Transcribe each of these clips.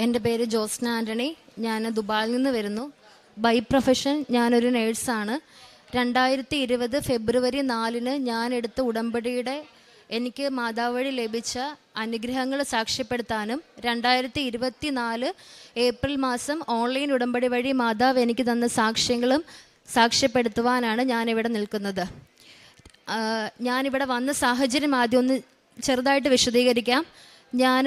എൻ്റെ പേര് ജോസ്ന ആൻ്റണി. ഞാൻ ദുബായിൽ നിന്ന് വരുന്നു. ബൈ പ്രൊഫഷൻ ഞാനൊരു നേഴ്സാണ്. 2020 ഫെബ്രുവരി 4 ഞാൻ എടുത്ത ഉടമ്പടിയുടെ എനിക്ക് മാതാവ് വഴി ലഭിച്ച അനുഗ്രഹങ്ങൾ സാക്ഷ്യപ്പെടുത്താനും 2024 ഏപ്രിൽ മാസം ഓൺലൈൻ ഉടമ്പടി വഴി മാതാവ് എനിക്ക് തന്ന സാക്ഷ്യങ്ങളും സാക്ഷ്യപ്പെടുത്തുവാനാണ് ഞാനിവിടെ നിൽക്കുന്നത്. ഞാനിവിടെ വന്ന സാഹചര്യം ആദ്യം ഒന്ന് ചെറുതായിട്ട് വിശദീകരിക്കാം. ഞാൻ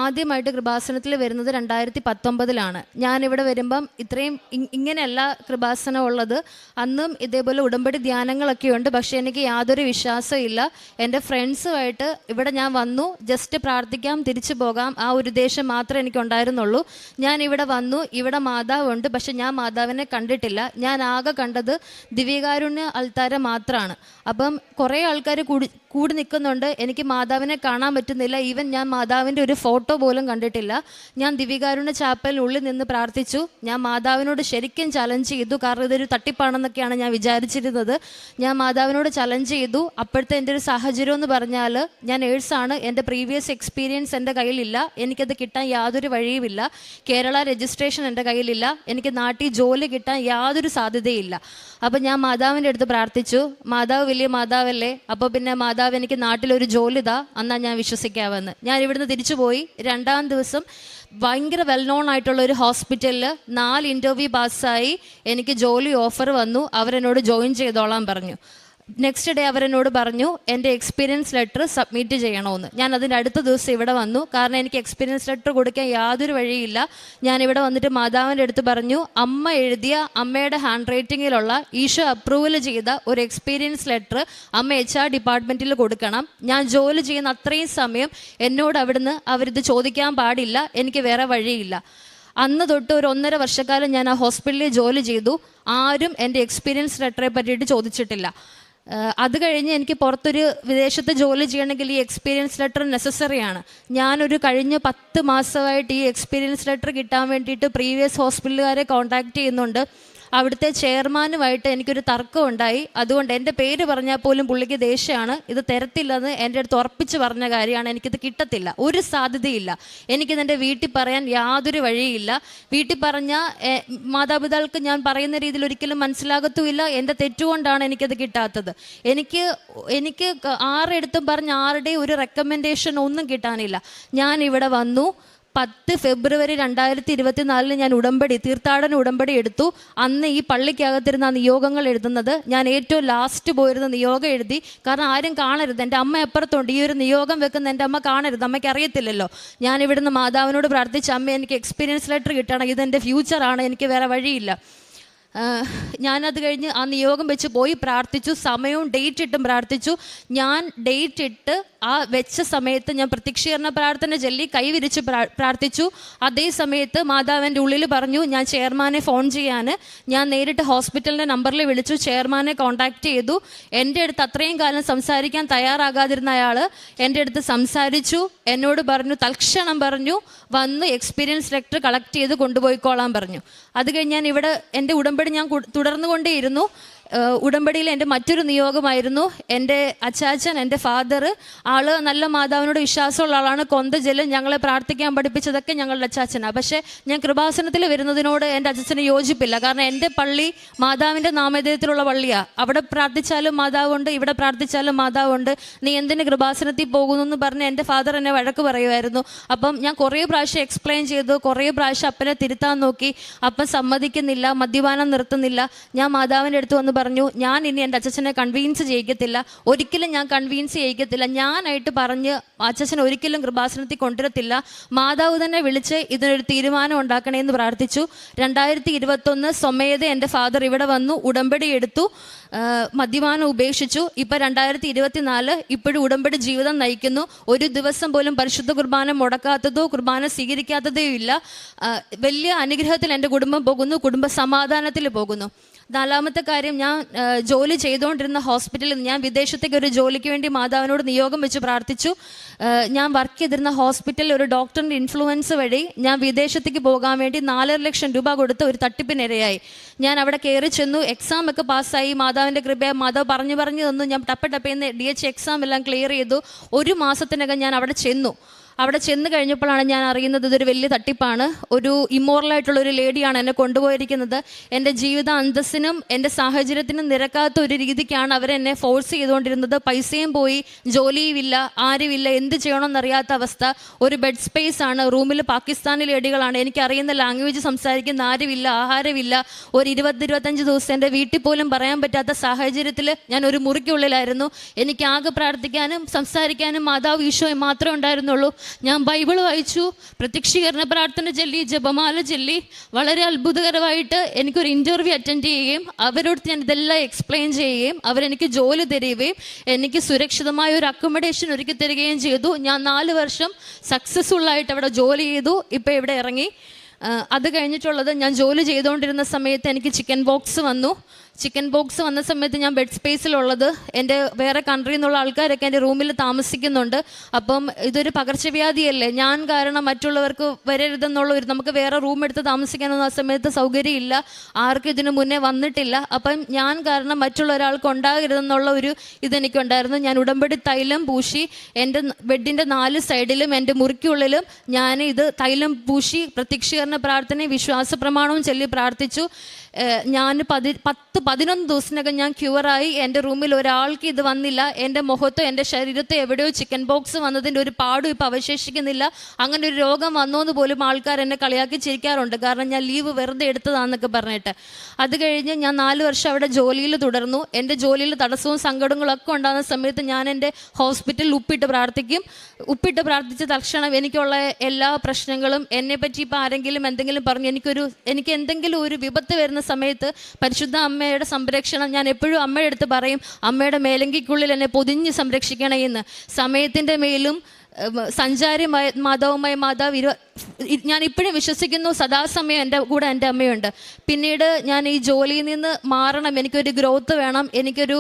ആദ്യമായിട്ട് കൃപാസനത്തിൽ വരുന്നത് 2019 ഞാനിവിടെ വരുമ്പം ഇത്രയും ഇങ്ങനെയല്ല കൃപാസനം ഉള്ളത്. അന്നും ഇതേപോലെ ഉടമ്പടി ധ്യാനങ്ങളൊക്കെ ഉണ്ട്. പക്ഷേ എനിക്ക് യാതൊരു വിശ്വാസവും ഇല്ല. എൻ്റെ ഫ്രണ്ട്സുമായിട്ട് ഇവിടെ ഞാൻ വന്നു, ജസ്റ്റ് പ്രാർത്ഥിക്കാം, തിരിച്ചു പോകാം, ആ ഒരു ഉദ്ദേശം മാത്രമേ എനിക്കുണ്ടായിരുന്നുള്ളൂ. ഞാൻ ഇവിടെ വന്നു, ഇവിടെ മാതാവുണ്ട്, പക്ഷെ ഞാൻ മാതാവിനെ കണ്ടിട്ടില്ല. ഞാൻ ആകെ കണ്ടത് ദിവ്യകാരുണ്യ അൾത്താര മാത്രമാണ്. അപ്പം കുറേ ആൾക്കാർ കൂടി നിൽക്കുന്നുണ്ട്. എനിക്ക് മാതാവിനെ കാണാൻ പറ്റുന്നില്ല. ഈവൻ ഞാൻ മാതാവിൻ്റെ ഒരു ഫോട്ടോ പോലും കണ്ടിട്ടില്ല. ഞാൻ ദിവ്യകാരുണ്യ ചാപ്പലിനുള്ളിൽ നിന്ന് പ്രാർത്ഥിച്ചു. ഞാൻ മാതാവിനോട് ശരിക്കും ചലഞ്ച് ചെയ്തു. കാരണം ഇതൊരു തട്ടിപ്പാണെന്നൊക്കെയാണ് ഞാൻ വിചാരിച്ചിരുന്നത്. ഞാൻ മാതാവിനോട് ചലഞ്ച് ചെയ്തു. അപ്പോഴത്തെ എൻ്റെ ഒരു സാഹചര്യം എന്ന് പറഞ്ഞാൽ, ഞാൻ നേഴ്സാണ്. എൻ്റെ പ്രീവിയസ് എക്സ്പീരിയൻസ് എൻ്റെ കയ്യിലില്ല. എനിക്കത് കിട്ടാൻ യാതൊരു വഴിയുമില്ല. കേരള രജിസ്ട്രേഷൻ എൻ്റെ കയ്യിലില്ല. എനിക്ക് നാട്ടിൽ ജോലി കിട്ടാൻ യാതൊരു സാധ്യതയില്ല. അപ്പം ഞാൻ മാതാവിൻ്റെ അടുത്ത് പ്രാർത്ഥിച്ചു. മാതാവ് വലിയ മാതാവല്ലേ, അപ്പോൾ പിന്നെ മാതാവ് എനിക്ക് നാട്ടിലൊരു ജോലി ഇതാ, എന്നാൽ ഞാൻ വിശ്വസിക്കാമെന്ന്. ഞാൻ ഇവിടുന്ന് തിരിച്ചു പോയി. 2-ാം ദിവസം ഭയങ്കര വെൽ നോൺ ആയിട്ടുള്ള ഒരു ഹോസ്പിറ്റലിൽ 4 ഇൻ്റർവ്യൂ പാസ്സായി. എനിക്ക് ജോലി ഓഫർ വന്നു. അവരെന്നോട് ജോയിൻ ചെയ്തോളാൻ പറഞ്ഞു. നെക്സ്റ്റ് ഡേ അവരെന്നോട് പറഞ്ഞു എൻ്റെ എക്സ്പീരിയൻസ് ലെറ്റർ സബ്മിറ്റ് ചെയ്യണമെന്ന്. ഞാൻ അതിൻ്റെ അടുത്ത ദിവസം ഇവിടെ വന്നു. കാരണം എനിക്ക് എക്സ്പീരിയൻസ് ലെറ്റർ കൊടുക്കാൻ യാതൊരു വഴിയില്ല. ഞാനിവിടെ വന്നിട്ട് മാതാവിൻ്റെ അടുത്ത് പറഞ്ഞു, അമ്മ എഴുതിയ അമ്മയുടെ ഹാൻഡ് റൈറ്റിങ്ങിലുള്ള ഈശോ അപ്രൂവൽ ചെയ്ത ഒരു എക്സ്പീരിയൻസ് ലെറ്റർ അമ്മ HR ഡിപ്പാർട്ട്മെൻറ്റിൽ കൊടുക്കണം. ഞാൻ ജോലി ചെയ്യുന്ന അത്രയും സമയം എന്നോട് അവിടുന്ന് അവരിത് ചോദിക്കാൻ പാടില്ല. എനിക്ക് വേറെ വഴിയില്ല. അന്ന് തൊട്ട് ഒരു 1.5 വർഷക്കാലം ഞാൻ ആ ഹോസ്പിറ്റലിൽ ജോലി ചെയ്തു. ആരും എൻ്റെ എക്സ്പീരിയൻസ് ലെറ്ററെ പറ്റിയിട്ട് ചോദിച്ചിട്ടില്ല. അത് കഴിഞ്ഞ് എനിക്ക് പുറത്തൊരു വിദേശത്ത് ജോലി ചെയ്യണമെങ്കിൽ ഈ എക്സ്പീരിയൻസ് ലെറ്റർ നെസസറിയാണ്. ഞാനൊരു കഴിഞ്ഞ 10 മാസമായിട്ട് ഈ എക്സ്പീരിയൻസ് ലെറ്റർ കിട്ടാൻ വേണ്ടിയിട്ട് പ്രീവിയസ് ഹോസ്പിറ്റലുകാരെ കോൺടാക്റ്റ് ചെയ്യുന്നുണ്ട്. അവിടുത്തെ ചെയർമാനുമായിട്ട് എനിക്കൊരു തർക്കം ഉണ്ടായി. അതുകൊണ്ട് എൻ്റെ പേര് പറഞ്ഞാൽ പോലും പുള്ളിക്ക് ദേഷ്യമാണ്. ഇത് തരത്തില്ലെന്ന് എൻ്റെ അടുത്ത് ഉറപ്പിച്ച് പറഞ്ഞ കാര്യമാണ്. എനിക്കിത് കിട്ടത്തില്ല, ഒരു സാധ്യതയില്ല. എനിക്കിതെൻ്റെ വീട്ടിൽ പറയാൻ യാതൊരു വഴിയില്ല. വീട്ടിൽ പറഞ്ഞാൽ മാതാപിതാക്കൾക്ക് ഞാൻ പറയുന്ന രീതിയിൽ ഒരിക്കലും മനസ്സിലാകത്തുമില്ല. എൻ്റെ തെറ്റുകൊണ്ടാണ് എനിക്കത് കിട്ടാത്തത്. എനിക്ക് ആരെടുത്തും പറഞ്ഞ് ആരുടെയും ഒരു റെക്കമെൻഡേഷൻ ഒന്നും കിട്ടാനില്ല. ഞാൻ ഇവിടെ വന്നു. 10 ഫെബ്രുവരി 2024 ഞാൻ തീർത്ഥാടന ഉടമ്പടി എടുത്തു. അന്ന് ഈ പള്ളിക്കകത്തിരുന്ന നിയോഗങ്ങൾ എഴുതുന്നത് ഞാൻ ഏറ്റവും ലാസ്റ്റ് പോയിരുന്ന നിയോഗം എഴുതി. കാരണം ആരും കാണരുത്, എൻ്റെ അമ്മ എപ്പുറത്തുണ്ട്, ഈ ഒരു നിയോഗം വെക്കുന്ന എൻ്റെ അമ്മ കാണരുത്, അമ്മയ്ക്ക് അറിയത്തില്ലല്ലോ. ഞാൻ ഇവിടുന്ന് മാതാവിനോട് പ്രാർത്ഥിച്ച, അമ്മ എനിക്ക് എക്സ്പീരിയൻസ് ലെറ്റർ കിട്ടണം, ഇതെൻ്റെ ഫ്യൂച്ചറാണ്, എനിക്ക് വേറെ വഴിയില്ല. ഞാനത് കഴിഞ്ഞ് ആ നിയോഗം വെച്ച് പോയി പ്രാർത്ഥിച്ചു. സമയവും ഡേറ്റ് ഇട്ടും പ്രാർത്ഥിച്ചു. ഞാൻ ഡേറ്റ് ഇട്ട് ആ വെച്ച സമയത്ത് ഞാൻ പ്രത്യക്ഷീകരണ പ്രാർത്ഥന ചൊല്ലി കൈവിരിച്ച് പ്രാർത്ഥിച്ചു. അതേ സമയത്ത് മാതാവിൻ്റെ ഉള്ളിൽ പറഞ്ഞു ഞാൻ ചെയർമാനെ ഫോൺ ചെയ്യാൻ. ഞാൻ നേരിട്ട് ഹോസ്പിറ്റലിൻ്റെ നമ്പറിൽ വിളിച്ചു, ചെയർമാനെ കോൺടാക്റ്റ് ചെയ്തു. എൻ്റെ അടുത്ത് അത്രയും കാലം സംസാരിക്കാൻ തയ്യാറാകാതിരുന്ന അയാൾ എൻ്റെ അടുത്ത് സംസാരിച്ചു. എന്നോട് പറഞ്ഞു, തൽക്ഷണം പറഞ്ഞു, വന്ന് എക്സ്പീരിയൻസ് ലെറ്റർ കളക്ട് ചെയ്ത് കൊണ്ടുപോയിക്കോളാൻ പറഞ്ഞു. അത് കഴിഞ്ഞ് ഞാൻ ഇവിടെ എൻ്റെ ഉടമ്പടി ഞാൻ തുടർന്നുകൊണ്ടേയിരുന്നു. ഉടമ്പടിയിൽ എൻ്റെ മറ്റൊരു നിയോഗമായിരുന്നു. എൻ്റെ അച്ചാച്ചൻ, എൻ്റെ ഫാദർ, ആള് നല്ല മാതാവിനോട് വിശ്വാസമുള്ള ആളാണ്. കൊന്തജലം ഞങ്ങളെ പ്രാർത്ഥിക്കാൻ പഠിപ്പിച്ചതൊക്കെ ഞങ്ങളുടെ അച്ചാച്ചനാണ്. പക്ഷേ ഞാൻ കൃപാസനത്തിൽ വരുന്നതിനോട് എൻ്റെ അച്ഛന് യോജിപ്പില്ല. കാരണം എൻ്റെ പള്ളി മാതാവിൻ്റെ നാമധേയത്തിലുള്ള പള്ളിയാണ്. അവിടെ പ്രാർത്ഥിച്ചാലും മാതാവുണ്ട്, ഇവിടെ പ്രാർത്ഥിച്ചാലും മാതാവുണ്ട്. നീ എന്തിന് കൃപാസനത്തിൽ പോകുന്നു എന്ന് പറഞ്ഞ് എൻ്റെ ഫാദർ എന്നെ വഴക്ക് പറയുമായിരുന്നു. അപ്പം ഞാൻ കുറേ പ്രാവശ്യം എക്സ്പ്ലെയിൻ ചെയ്തു, കുറേ പ്രാവശ്യം അപ്പനെ തിരുത്താൻ നോക്കി. അപ്പം സമ്മതിക്കുന്നില്ല, മദ്യപാനം നിർത്തുന്നില്ല. ഞാൻ മാതാവിൻ്റെ അടുത്ത് വന്ന് പറഞ്ഞു, ഞാൻ ഇനി എൻ്റെ അച്ഛനെ കൺവീൻസ് ചെയ്യിക്കത്തില്ല, ഒരിക്കലും ഞാൻ കൺവീൻസ് ചെയ്യിക്കത്തില്ല. ഞാനായിട്ട് പറഞ്ഞ് അച്ഛനെ ഒരിക്കലും കൃപാസനത്തിൽ കൊണ്ടുവരത്തില്ല. മാതാവ് തന്നെ വിളിച്ച് ഇതിനൊരു തീരുമാനം ഉണ്ടാക്കണേന്ന് പ്രാർത്ഥിച്ചു. 2021 സ്വമേധ എൻ്റെ ഫാദർ ഇവിടെ വന്നു, ഉടമ്പടി എടുത്തു, മദ്യപാനം ഉപേക്ഷിച്ചു. ഇപ്പം 2024 ഇപ്പോഴും ഉടമ്പടി ജീവിതം നയിക്കുന്നു. ഒരു ദിവസം പോലും പരിശുദ്ധ കുർബാന മുടക്കാത്തതോ കുർബാന സ്വീകരിക്കാത്തതോ ഇല്ല. വലിയ അനുഗ്രഹത്തിൽ എൻ്റെ കുടുംബം പോകുന്നു, കുടുംബ സമാധാനത്തിൽ പോകുന്നു. 4-മത്തെ കാര്യം, ഞാൻ ജോലി ചെയ്തുകൊണ്ടിരുന്ന ഹോസ്പിറ്റലിൽ ഞാൻ വിദേശത്തേക്ക് ഒരു ജോലിക്ക് വേണ്ടി മാതാവിനോട് നിയോഗം വെച്ച് പ്രാർത്ഥിച്ചു. ഞാൻ വർക്ക് ചെയ്തിരുന്ന ഹോസ്പിറ്റലിൽ ഒരു ഡോക്ടറിൻ്റെ ഇൻഫ്ലുവൻസ് വഴി ഞാൻ വിദേശത്തേക്ക് പോകാൻ വേണ്ടി 4.5 ലക്ഷം രൂപ കൊടുത്ത് ഒരു തട്ടിപ്പിനിരയായി. ഞാൻ അവിടെ കയറി ചെന്നു, എക്സാം ഒക്കെ പാസ്സായി. മാതാവിൻ്റെ കൃപയെ മാതാവ് പറഞ്ഞു തന്നു. ഞാൻ ടപ്പേന്ന് DH എക്സാം എല്ലാം ക്ലിയർ ചെയ്തു. 1 മാസത്തിനകം ഞാൻ അവിടെ ചെന്നു. അവിടെ ചെന്ന് കഴിഞ്ഞപ്പോഴാണ് ഞാൻ അറിയുന്നത് ഇതൊരു വലിയ തട്ടിപ്പാണ്. ഒരു ഇമ്മോറലായിട്ടുള്ള ഒരു ലേഡിയാണ് എന്നെ കൊണ്ടുപോയിരിക്കുന്നത്. എൻ്റെ ജീവിത അന്തസ്സിനും എൻ്റെ സാഹചര്യത്തിനും നിരക്കാത്ത ഒരു രീതിക്കാണ് അവരെന്നെ ഫോഴ്സ് ചെയ്തുകൊണ്ടിരുന്നത്. പൈസയും പോയി, ജോലിയും ഇല്ല, ആരുമില്ല, എന്ത് ചെയ്യണമെന്നറിയാത്ത അവസ്ഥ. ഒരു ബെഡ് സ്പേസ് ആണ്, റൂമിൽ പാകിസ്ഥാനി ലേഡികളാണ്, എനിക്കറിയുന്ന ലാംഗ്വേജ് സംസാരിക്കുന്ന ആരുമില്ല, ആഹാരമില്ല. ഒരു 20-25 ദിവസം എൻ്റെ വീട്ടിൽ പോലും പറയാൻ പറ്റാത്ത സാഹചര്യത്തിൽ ഞാൻ ഒരു മുറിക്കുള്ളിലായിരുന്നു. എനിക്ക് ആകെ പ്രാർത്ഥിക്കാനും സംസാരിക്കാനും മാതാവ് ഈശോയെ മാത്രമേ ഉണ്ടായിരുന്നുള്ളൂ. ഞാൻ ബൈബിൾ വായിച്ചു, പ്രത്യക്ഷീകരണ പ്രാർത്ഥന ചൊല്ലി, ജപമാല ചൊല്ലി. വളരെ അത്ഭുതകരമായിട്ട് എനിക്കൊരു ഇൻ്റർവ്യൂ അറ്റൻഡ് ചെയ്യുകയും അവരോട് ഞാൻ ഇതെല്ലാം എക്സ്പ്ലെയിൻ ചെയ്യുകയും അവരെനിക്ക് ജോലി തരികയും എനിക്ക് സുരക്ഷിതമായ ഒരു അക്കോമഡേഷൻ ഒരുക്കി തരികയും ചെയ്തു. ഞാൻ 4 വർഷം സക്സസ്ഫുള്ളായിട്ട് അവിടെ ജോലി ചെയ്തു. ഇപ്പോൾ ഇവിടെ ഇറങ്ങി. അത് കഴിഞ്ഞിട്ടുള്ളത്, ഞാൻ ജോലി ചെയ്തുകൊണ്ടിരുന്ന സമയത്ത് എനിക്ക് ചിക്കൻ ബോക്സ് വന്നു. ചിക്കൻ ബോക്സ് വന്ന സമയത്ത് ഞാൻ ബെഡ് സ്പേസിലുള്ളത്, എൻ്റെ വേറെ കൺട്രിയിൽ നിന്നുള്ള ആൾക്കാരൊക്കെ എൻ്റെ റൂമിൽ താമസിക്കുന്നുണ്ട്. അപ്പം ഇതൊരു പകർച്ചവ്യാധിയല്ലേ, ഞാൻ കാരണം മറ്റുള്ളവർക്ക് വരരുതെന്നുള്ള നമുക്ക് വേറെ റൂം എടുത്ത് താമസിക്കാനൊന്നും ആ സമയത്ത് സൗകര്യമില്ല, ആർക്കും ഇതിനു മുന്നേ വന്നിട്ടില്ല. അപ്പം ഞാൻ കാരണം മറ്റുള്ള ഒരാൾക്ക് ഉണ്ടാകരുതെന്നുള്ള ഒരു ഇതെനിക്കുണ്ടായിരുന്നു. ഞാൻ ഉടമ്പടി തൈലം പൂശി എൻ്റെ ബെഡിൻ്റെ 4 സൈഡിലും എൻ്റെ മുറിക്കുള്ളിലും ഞാൻ ഇത് തൈലം പൂശി പ്രത്യക്ഷീകരണ പ്രാർത്ഥനയും വിശ്വാസ പ്രമാണവും ചൊല്ലി പ്രാർത്ഥിച്ചു. ഞാൻ 10-11 ദിവസത്തിനകം ഞാൻ ക്യൂറായി. എൻ്റെ റൂമിൽ ഒരാൾക്ക് ഇത് വന്നില്ല. എൻ്റെ മുഖത്തോ എൻ്റെ ശരീരത്തോ എവിടെയോ ചിക്കൻ ബോക്സ് വന്നതിൻ്റെ ഒരു പാടും ഇപ്പോൾ അവശേഷിക്കുന്നില്ല. അങ്ങനെ ഒരു രോഗം വന്നോന്ന് പോലും ആൾക്കാർ എന്നെ കളിയാക്കി ചിരിക്കാറുണ്ട്, കാരണം ഞാൻ ലീവ് വെറുതെ എടുത്തതാണെന്നൊക്കെ പറഞ്ഞിട്ട്. അത് കഴിഞ്ഞ് ഞാൻ 4 വർഷം അവിടെ ജോലിയിൽ തുടർന്നു. എൻ്റെ ജോലിയിൽ തടസ്സവും സങ്കടങ്ങളും ഒക്കെ ഉണ്ടാകുന്ന സമയത്ത് ഞാൻ എൻ്റെ ഹോസ്പിറ്റലിൽ ഉപ്പിട്ട് പ്രാർത്ഥിക്കും. ഉപ്പിട്ട് പ്രാർത്ഥിച്ച തക്ഷണം എനിക്കുള്ള എല്ലാ പ്രശ്നങ്ങളും, എന്നെപ്പറ്റി ഇപ്പോൾ ആരെങ്കിലും എന്തെങ്കിലും പറഞ്ഞ് എനിക്ക് എന്തെങ്കിലും ഒരു വിപത്ത് വരുന്ന സമയത്ത് പരിശുദ്ധ അമ്മയുടെ സംരക്ഷണം ഞാൻ എപ്പോഴും അമ്മയുടെ അടുത്ത് പറയും, അമ്മയുടെ മേലങ്കിക്കുള്ളിൽ എന്നെ പൊതിഞ്ഞ് സംരക്ഷിക്കണേ എന്ന്. സമയത്തിൻ്റെ മേലും സഞ്ചാരിമായ മാതാവുമായ മാതാവ് ഞാൻ ഇപ്പോഴും വിശ്വസിക്കുന്നു, സദാസമയം എൻ്റെ കൂടെ എൻ്റെ അമ്മയുണ്ട്. പിന്നീട് ഞാൻ ഈ ജോലിയിൽ നിന്ന് മാറണം, എനിക്കൊരു ഗ്രോത്ത് വേണം, എനിക്കൊരു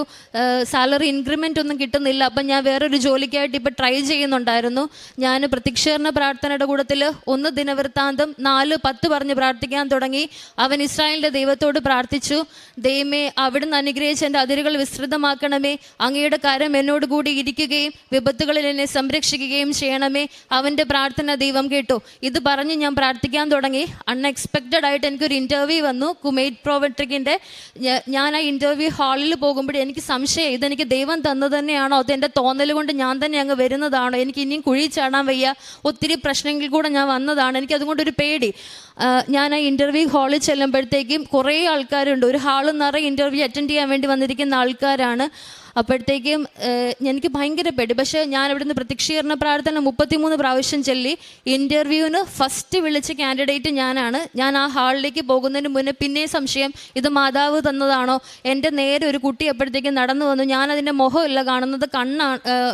സാലറി ഇൻക്രിമെൻ്റ് ഒന്നും കിട്ടുന്നില്ല. അപ്പം ഞാൻ വേറൊരു ജോലിക്കായിട്ട് ഇപ്പോൾ ട്രൈ ചെയ്യുന്നുണ്ടായിരുന്നു. ഞാൻ പ്രത്യക്ഷീകരണ പ്രാർത്ഥനയുടെ കൂട്ടത്തിൽ 1 ദിനവൃത്താന്തം 4:10 പറഞ്ഞ് പ്രാർത്ഥിക്കാൻ തുടങ്ങി. അവൻ ഇസ്രായേലിൻ്റെ ദൈവത്തോട് പ്രാർത്ഥിച്ചു, ദൈവമേ അവിടുന്ന് അനുഗ്രഹിച്ച് എൻ്റെ അതിരുകൾ വിസ്തൃതമാക്കണമേ, അങ്ങയുടെ കരം എന്നോട് കൂടി ഇരിക്കുകയും വിപത്തുകളിൽ എന്നെ സംരക്ഷിക്കുകയും ചെയ്യണമേ. അവൻ്റെ പ്രാർത്ഥന ദൈവം കേട്ടു. ഇത് പറഞ്ഞ് ഞാൻ പ്രാർത്ഥിക്കാൻ തുടങ്ങി. അൺഎക്സ്പെക്റ്റഡ് ആയിട്ട് എനിക്കൊരു ഇൻ്റർവ്യൂ വന്നു കുമൈറ്റ് പ്രോവട്രിക്കിൻ്റെ. ഞാൻ ആ ഇൻ്റർവ്യൂ ഹാളിൽ പോകുമ്പോഴേ എനിക്ക് സംശയം, ഇതെനിക്ക് ദൈവം തന്നത് തന്നെയാണോ, അതെൻ്റെ തോന്നൽ കൊണ്ട് ഞാൻ തന്നെ അങ്ങ് വരുന്നതാണോ, എനിക്ക് ഇനിയും കുഴി ചാടാൻ വയ്യ, ഒത്തിരി പ്രശ്നങ്ങളിൽ കൂടെ ഞാൻ വന്നതാണ്, എനിക്കതുകൊണ്ടൊരു പേടി. ഞാൻ ആ ഇൻ്റർവ്യൂ ഹാളിൽ ചെല്ലുമ്പോഴത്തേക്കും കുറേ ആൾക്കാരുണ്ട്. ഒരു ഹാളിൽ നിറയെ ഇൻ്റർവ്യൂ അറ്റൻഡ് ചെയ്യാൻ വേണ്ടി വന്നിരിക്കുന്ന ആൾക്കാരാണ്. അപ്പോഴത്തേക്കും എനിക്ക് ഭയങ്കര പേടി. പക്ഷേ ഞാൻ ഇവിടുന്ന് പ്രത്യക്ഷീകരണ പ്രാർത്ഥന 33 പ്രാവശ്യം ചൊല്ലി. ഇൻ്റർവ്യൂവിന് ഫസ്റ്റ് വിളിച്ച കാൻഡിഡേറ്റ് ഞാനാണ്. ഞാൻ ആ ഹാളിലേക്ക് പോകുന്നതിന് മുന്നേ പിന്നെ സംശയം, ഇത് മാതാവ് തന്നതാണോ. എൻ്റെ നേരെ ഒരു കുട്ടി എപ്പോഴത്തേക്കും നടന്നു വന്നു. ഞാനതിൻ്റെ മുഖമല്ല കാണുന്നത്,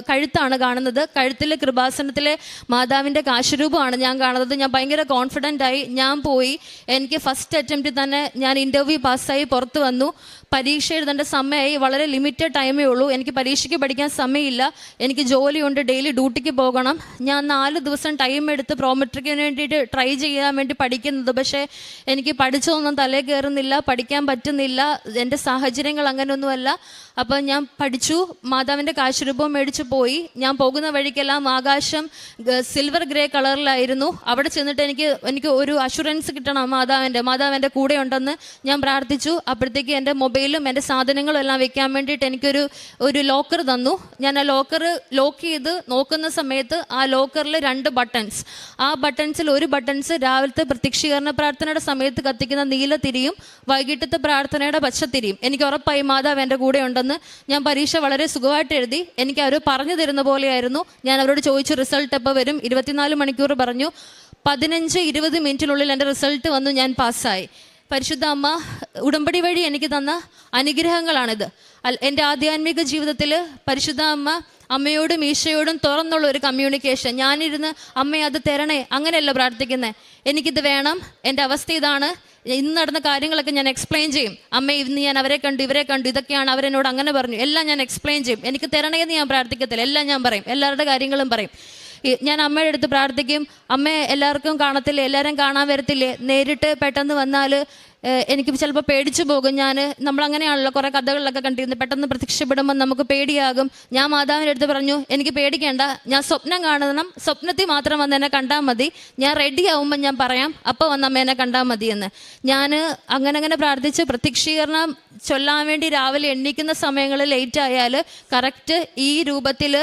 കഴുത്താണ് കാണുന്നത്. കഴുത്തിൽ കൃപാസനത്തിലെ മാതാവിൻ്റെ കാശരൂപമാണ് ഞാൻ കാണുന്നത്. ഞാൻ ഭയങ്കര കോൺഫിഡൻ്റ് ആയി ഞാൻ പോയി. എനിക്ക് ഫസ്റ്റ് അറ്റംപ്റ്റിൽ തന്നെ ഞാൻ ഇൻ്റർവ്യൂ പാസ്സായി പുറത്ത് വന്നു. പരീക്ഷ എഴുതേണ്ട സമയമായി, വളരെ ലിമിറ്റഡ് ടൈമേ ഉള്ളൂ. എനിക്ക് പരീക്ഷയ്ക്ക് പഠിക്കാൻ സമയമില്ല, എനിക്ക് ജോലിയുണ്ട്, ഡെയിലി ഡ്യൂട്ടിക്ക് പോകണം. ഞാൻ 4 ദിവസം ടൈം എടുത്ത് പ്രോമെട്രിക്കിന് വേണ്ടിയിട്ട് ട്രൈ ചെയ്യാൻ വേണ്ടി പഠിക്കുന്നത്. പക്ഷേ എനിക്ക് പഠിച്ചതൊന്നും തലേ കയറുന്നില്ല, പഠിക്കാൻ പറ്റുന്നില്ല, എൻ്റെ സാഹചര്യങ്ങൾ അങ്ങനെയൊന്നുമല്ല. അപ്പം ഞാൻ പഠിച്ചു, മാതാവിൻ്റെ കാശുരൂപം മേടിച്ച് പോയി. ഞാൻ പോകുന്ന വഴിക്കെല്ലാം ആകാശം സിൽവർ ഗ്രേ കളറിലായിരുന്നു. അവിടെ ചെന്നിട്ട് എനിക്ക് ഒരു അഷുറൻസ് കിട്ടണം, മാതാവ് എൻ്റെ കൂടെ ഉണ്ടെന്ന് ഞാൻ പ്രാർത്ഥിച്ചു. അപ്പോഴത്തേക്ക് എൻ്റെ മൊബൈലും എൻ്റെ സാധനങ്ങളും എല്ലാം വെക്കാൻ വേണ്ടിയിട്ട് എനിക്കൊരു ലോക്കർ തന്നു. ഞാൻ ആ ലോക്കർ ലോക്ക് ചെയ്ത് നോക്കുന്ന സമയത്ത് ആ ലോക്കറിൽ 2 ബട്ടൺസ്. ആ ബട്ടൺസിൽ ഒരു ബട്ടൺസ് രാവിലത്തെ പ്രത്യക്ഷീകരണ പ്രാർത്ഥനയുടെ സമയത്ത് കത്തിക്കുന്ന നീലത്തിരിയും വൈകിട്ടത്തെ പ്രാർത്ഥനയുടെ പച്ചത്തിരിയും. എനിക്ക് ഉറപ്പായി മാതാവ് എൻ്റെ കൂടെ ഉണ്ടെന്ന്. ഞാൻ പരീക്ഷ വളരെ സുഖമായിട്ട് എഴുതി. എനിക്ക് അവർ പറഞ്ഞു തരുന്ന പോലെയായിരുന്നു. ഞാൻ അവരോട് ചോദിച്ചു റിസൾട്ട് എപ്പോൾ വരും. 24 മണിക്കൂർ പറഞ്ഞു. 15-20 മിനിറ്റിനുള്ളിൽ എൻ്റെ റിസൾട്ട് വന്നു. ഞാൻ പാസ്സായി. പരിശുദ്ധ അമ്മ ഉടമ്പടി വഴി എനിക്ക് തന്ന അനുഗ്രഹങ്ങളാണിത്. എൻ്റെ ആധ്യാത്മിക ജീവിതത്തിൽ പരിശുദ്ധ അമ്മയോടും ഈശോയോടും തുറന്നുള്ള ഒരു കമ്മ്യൂണിക്കേഷൻ. ഞാനിരുന്ന് അമ്മ അത് തരണേ അങ്ങനെയല്ല പ്രാർത്ഥിക്കുന്നത്. എനിക്കിത് വേണം, എൻ്റെ അവസ്ഥ ഇതാണ്, ഇന്ന് നടന്ന കാര്യങ്ങളൊക്കെ ഞാൻ എക്സ്പ്ലെയിൻ ചെയ്യും. അമ്മ ഇന്ന് ഞാൻ അവരെ കണ്ടു, ഇവരെ കണ്ടു, ഇതൊക്കെയാണ് അവരെന്നോട് അങ്ങനെ പറഞ്ഞു, എല്ലാം ഞാൻ എക്സ്പ്ലെയിൻ ചെയ്യും. എനിക്ക് തരണേന്ന് ഞാൻ പ്രാർത്ഥിക്കത്തില്ല, എല്ലാം ഞാൻ പറയും, എല്ലാവരുടെ കാര്യങ്ങളും പറയും. ഞാൻ അമ്മയുടെ അടുത്ത് പ്രാർത്ഥിക്കും. അമ്മ എല്ലാവർക്കും കാണത്തില്ലേ, എല്ലാവരും കാണാൻ വരത്തില്ലേ, നേരിട്ട് പെട്ടെന്ന് വന്നാൽ എനിക്ക് ചിലപ്പോൾ പേടിച്ചു പോകും. നമ്മളങ്ങനെയാണല്ലോ കുറേ കഥകളിലൊക്കെ കണ്ടിരുന്നത്, പെട്ടെന്ന് പ്രത്യക്ഷപ്പെടുമ്പോൾ നമുക്ക് പേടിയാകും. ഞാൻ മാതാവിൻ്റെ അടുത്ത് പറഞ്ഞു, എനിക്ക് പേടിക്കേണ്ട, ഞാൻ സ്വപ്നം കാണണം, സ്വപ്നത്തിൽ മാത്രം വന്ന് എന്നെ കണ്ടാൽ മതി, ഞാൻ റെഡി ആവുമ്പോൾ ഞാൻ പറയാം, അപ്പോൾ വന്ന് അമ്മ എന്നെ കണ്ടാൽ മതിയെന്ന്. ഞാൻ അങ്ങനെ പ്രാർത്ഥിച്ച് പ്രത്യക്ഷീകരണം ചൊല്ലാൻ വേണ്ടി രാവിലെ എണ്ണിക്കുന്ന സമയങ്ങളിൽ ലേറ്റ് ആയാൽ കറക്റ്റ് ഈ രൂപത്തിൽ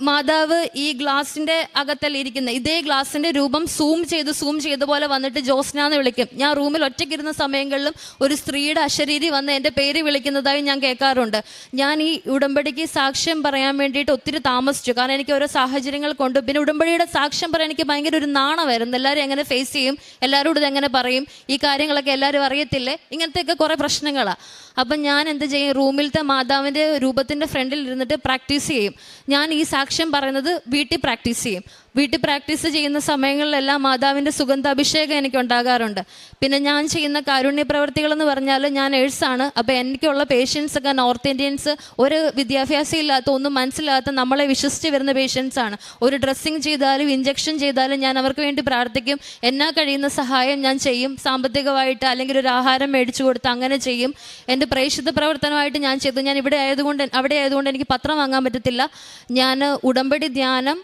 മാതാവ് ഈ ഗ്ലാസിൻ്റെ അകത്തല്ല ഇരിക്കുന്നത്, ഇതേ ഗ്ലാസിൻ്റെ രൂപം സൂം ചെയ്ത പോലെ വന്നിട്ട് ജോസ്നാന്ന് വിളിക്കും. ഞാൻ റൂമിൽ ഒറ്റയ്ക്കിരുന്ന സമയങ്ങളിലും ഒരു സ്ത്രീയുടെ അശരീരി വന്ന് എൻ്റെ പേര് വിളിക്കുന്നതായി ഞാൻ കേൾക്കാറുണ്ട്. ഞാൻ ഈ ഉടമ്പടിക്ക് സാക്ഷ്യം പറയാൻ വേണ്ടിയിട്ട് ഒത്തിരി താമസിച്ചു. കാരണം എനിക്ക് ഓരോ സാഹചര്യങ്ങൾ കൊണ്ട്, പിന്നെ ഉടമ്പടിയുടെ സാക്ഷ്യം പറയാൻ എനിക്ക് ഭയങ്കര ഒരു നാണമായിരുന്നു. എല്ലാവരും എങ്ങനെ ഫേസ് ചെയ്യും, എല്ലാവരോടും ഇതെങ്ങനെ പറയും, ഈ കാര്യങ്ങളൊക്കെ എല്ലാവരും അറിയത്തില്ലേ, ഇങ്ങനത്തെയൊക്കെ കുറേ പ്രശ്നങ്ങളാണ്. അപ്പം ഞാൻ എന്ത് ചെയ്യും, റൂമിലത്തെ മാതാവിൻ്റെ രൂപത്തിൻ്റെ ഫ്രണ്ടിൽ ഇരുന്നിട്ട് പ്രാക്ടീസ് ചെയ്യും. ഞാൻ ഈ സാക്ഷ്യം പറയുന്നത് വീട്ടിൽ പ്രാക്ടീസ് ചെയ്യും. വീട്ടിൽ പ്രാക്ടീസ് ചെയ്യുന്ന സമയങ്ങളിലെല്ലാം മാതാവിൻ്റെ സുഗന്ധാഭിഷേകം എനിക്ക് ഉണ്ടാകാറുണ്ട്. പിന്നെ ഞാൻ ചെയ്യുന്ന കാരുണ്യ പ്രവർത്തികളെന്ന് പറഞ്ഞാൽ, ഞാൻ നേഴ്സാണ്. അപ്പോൾ എനിക്കുള്ള പേഷ്യൻസൊക്കെ നോർത്ത് ഇന്ത്യൻസ്, ഒരു വിദ്യാഭ്യാസം ഇല്ലാത്ത, ഒന്നും മനസ്സിലാത്ത, നമ്മളെ വിശ്വസിച്ച് വരുന്ന പേഷ്യൻസാണ്. ഒരു ഡ്രസ്സിങ് ചെയ്താലും ഇഞ്ചക്ഷൻ ചെയ്താലും ഞാൻ അവർക്ക് വേണ്ടി പ്രാർത്ഥിക്കും. എന്നാൽ കഴിയുന്ന സഹായം ഞാൻ ചെയ്യും, സാമ്പത്തികമായിട്ട് അല്ലെങ്കിൽ ഒരു ആഹാരം മേടിച്ചു കൊടുത്ത് അങ്ങനെ ചെയ്യും. എൻ്റെ പ്രേക്ഷിത പ്രവർത്തനമായിട്ട് ഞാൻ ചെയ്തു. ഞാൻ അവിടെ ആയതുകൊണ്ട് എനിക്ക് പത്രം വാങ്ങാൻ പറ്റത്തില്ല. ഞാൻ ഉടമ്പടി ധ്യാനം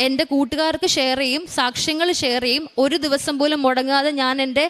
എൻ്റെ കൂട്ടുകാർക്ക് ഷെയർ ചെയ്യും, സാക്ഷ്യങ്ങൾ ഷെയർ ചെയ്യും. ഒരു ദിവസം പോലും മുടങ്ങാതെ ഞാൻ എൻ്റെ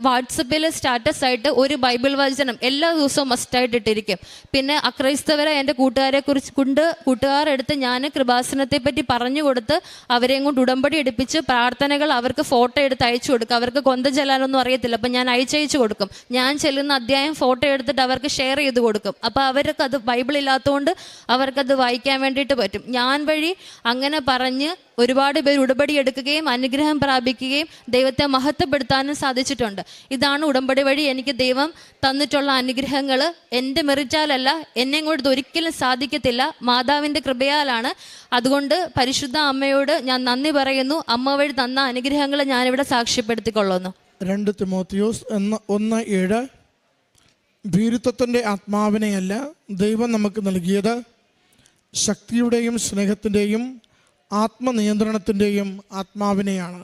വാട്സപ്പിൽ സ്റ്റാറ്റസ് ആയിട്ട് ഒരു ബൈബിൾ വചനം എല്ലാ ദിവസവും മസ്റ്റായിട്ട് ഇട്ടിരിക്കും. പിന്നെ അക്രൈസ്തവരെ എൻ്റെ കൂട്ടുകാരെടുത്ത് ഞാൻ കൃപാസനത്തെ പറ്റി പറഞ്ഞു കൊടുത്ത് അവരെയും കൊണ്ട് ഉടമ്പടി എടുപ്പിച്ച് പ്രാർത്ഥനകൾ അവർക്ക് ഫോട്ടോ എടുത്ത് അയച്ചു കൊടുക്കും. അവർക്ക് കൊന്ത ചെല്ലാനൊന്നും അറിയത്തില്ല, അപ്പം ഞാൻ അയച്ചു കൊടുക്കും. ഞാൻ ചെല്ലുന്ന അധ്യായം ഫോട്ടോ എടുത്തിട്ട് അവർക്ക് ഷെയർ ചെയ്ത് കൊടുക്കും. അപ്പോൾ അവർക്കത് ബൈബിൾ ഇല്ലാത്തതുകൊണ്ട് അവർക്കത് വായിക്കാൻ വേണ്ടിയിട്ട് പറ്റും. ഞാൻ വഴി അങ്ങനെ പറഞ്ഞ് ഒരുപാട് പേര് ഉടമ്പടി എടുക്കുകയും അനുഗ്രഹം പ്രാപിക്കുകയും ദൈവത്തെ മഹത്വപ്പെടുത്താനും സാധിച്ചിട്ടുണ്ട്. ഇതാണ് ഉടമ്പടി വഴി എനിക്ക് ദൈവം തന്നിട്ടുള്ള അനുഗ്രഹങ്ങൾ. എൻ്റെ മെറിറ്റാലല്ല, എന്നെ കൊണ്ട് ഒരിക്കലും സാധിക്കത്തില്ല, മാതാവിൻ്റെ കൃപയാലാണ്. അതുകൊണ്ട് പരിശുദ്ധ അമ്മയോട് ഞാൻ നന്ദി പറയുന്നു. അമ്മ വഴി തന്ന അനുഗ്രഹങ്ങൾ ഞാനിവിടെ സാക്ഷ്യപ്പെടുത്തിക്കൊള്ളുന്നു. 2 തിമോത്തിയോസ് 1:7 ഭീരുത്വത്തിൻ്റെ ആത്മാവിനെയല്ല ദൈവം നമുക്ക് നൽകിയത്, ശക്തിയുടെയും സ്നേഹത്തിൻ്റെയും ആത്മനിയന്ത്രണത്തിൻ്റെയും ആത്മാവിനെയാണ്.